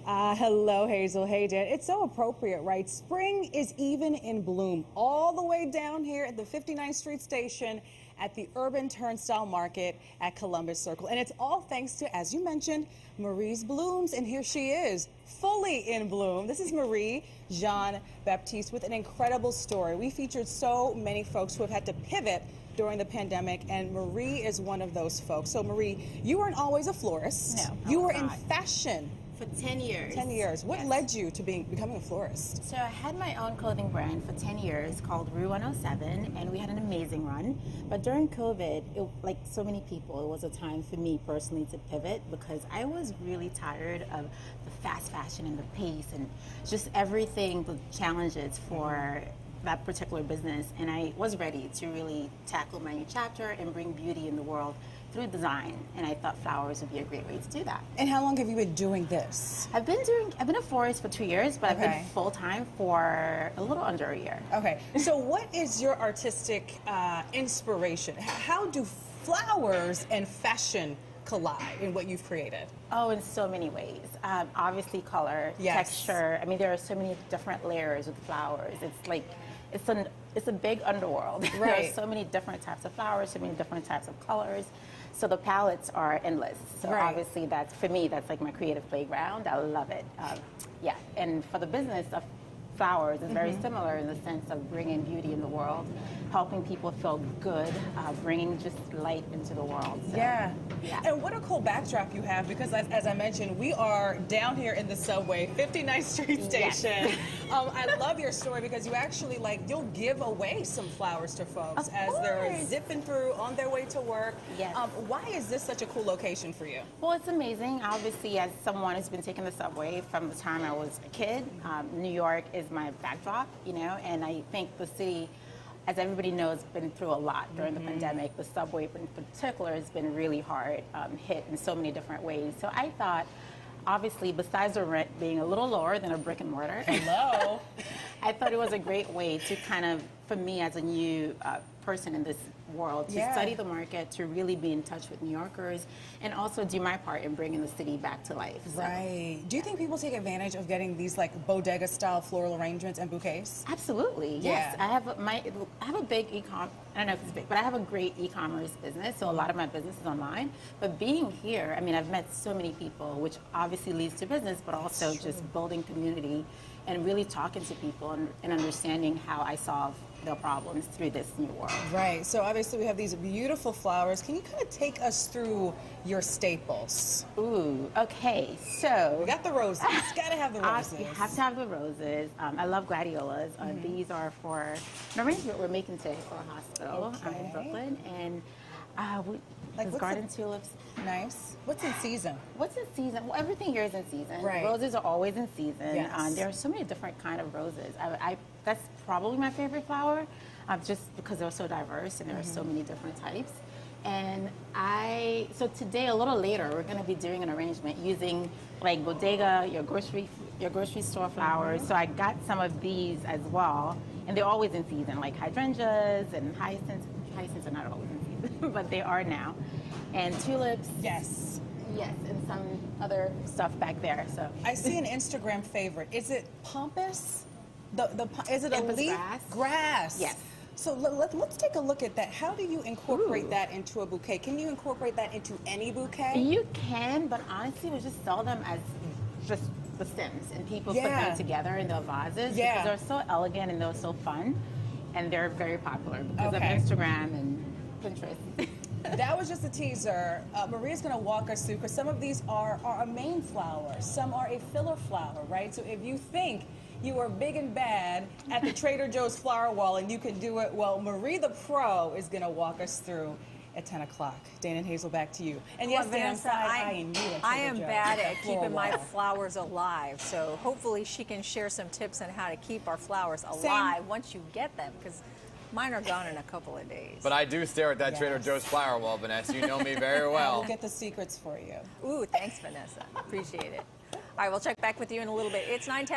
Hello, Hazel. Hey, Dan. It's so appropriate, right? Spring is even in bloom all the way down here at the 59th Street Station at the Urban Turnstile Market at Columbus Circle. And it's all thanks to, as you mentioned, Marie's Blooms. And here she is, fully in bloom. This is Marie Jean-Baptiste with an incredible story. We featured so many folks who have had to pivot during the pandemic, and Marie is one of those folks. So, Marie, you weren't always a florist. No, you were in fashion. For 10 years. 10 years. What led you to becoming a florist? So I had my own clothing brand for 10 years called Rue 107, and we had an amazing run. But during COVID, like so many people, it was a time for me personally to pivot because I was really tired of the fast fashion and the pace and just everything, the challenges for that particular business. And I was ready to really tackle my new chapter and bring beauty in the world through design, and I thought flowers would be a great way to do that. And how long have you been doing this? I've been a florist for 2 years, but I've been full-time for a little under a year. Okay, so what is your artistic inspiration? How do flowers and fashion collide in what you've created? Oh, in so many ways. Obviously color, texture. I mean, there are so many different layers with flowers. It's like, it's a big underworld. Right. There are so many different types of flowers, so many different types of colors. So the palettes are endless. So obviously for me, that's like my creative playground. I love it. Yeah, and for the business of flowers is very similar in the sense of bringing beauty in the world, helping people feel good, bringing just light into the world. So, yeah. And what a cool backdrop you have, because as I mentioned, we are down here in the subway, 59th Street Station. Yes. I love your story because you actually, you'll give away some flowers to folks as they're zipping through on their way to work. Yes. Why is this such a cool location for you? Well, it's amazing. Obviously, as someone who's been taking the subway from the time I was a kid, New York is my backdrop, and I think the city, as everybody knows, been through a lot during the pandemic. The subway in particular has been really hard hit in so many different ways. So I thought, obviously, besides the rent being a little lower than a brick and mortar, hello, I thought it was a great way to kind of, for me as a new person in this world, to study the market, to really be in touch with New Yorkers, and also do my part in bringing the city back to life. So. Right. Do you think people take advantage of getting these bodega-style floral arrangements and bouquets? Absolutely. Yes. I have a big e-com. I don't know if it's big, but I have a great e-commerce business, so a lot of my business is online. But being here, I mean, I've met so many people, which obviously leads to business, but also just building community and really talking to people and understanding how I solve their problems through this new world. Right. So obviously we have these beautiful flowers. Can you kind of take us through your staples? Ooh, okay. So we got the roses. Got to have the roses. You have to have the roses. I love gladiolas. These are for an arrangement we're making today for a hospital in Brooklyn, and garden tulips. Nice. What's in season? What's in season? Well, everything here is in season. Right. Roses are always in season. Yes. There are so many different kind of roses. That's probably my favorite flower, just because they're so diverse and there are so many different types. And so today, a little later, we're going to be doing an arrangement using bodega, your grocery store flowers. So I got some of these as well, and they're always in season, like hydrangeas and hyacinths. Hyacinths are not always in season, but they are now. And tulips. Yes. Yes, and some other stuff back there. So I see an Instagram favorite. Is it pampas? Is it a leaf? Grass. Yes. So let's take a look at that. How do you incorporate that into a bouquet? Can you incorporate that into any bouquet? You can, but honestly, we just sell them as just the stems, and people put them together in their vases because they're so elegant and they're so fun, and they're very popular because of Instagram and Pinterest. That was just a teaser. Maria's going to walk us through, because some of these are a main flower. Some are a filler flower, right? So if you think you are big and bad at the Trader Joe's flower wall and you can do it, well, Marie the Pro is going to walk us through at 10 o'clock. Dan and Hazel, back to you. And yes, Vanessa, I am bad at keeping my flowers alive, so hopefully she can share some tips on how to keep our flowers alive once you get them, because mine are gone in a couple of days. But I do stare at that Trader Joe's flower wall, Vanessa. You know me very well. We'll get the secrets for you. Ooh, thanks, Vanessa. Appreciate it. All right, we'll check back with you in a little bit. It's 9:10.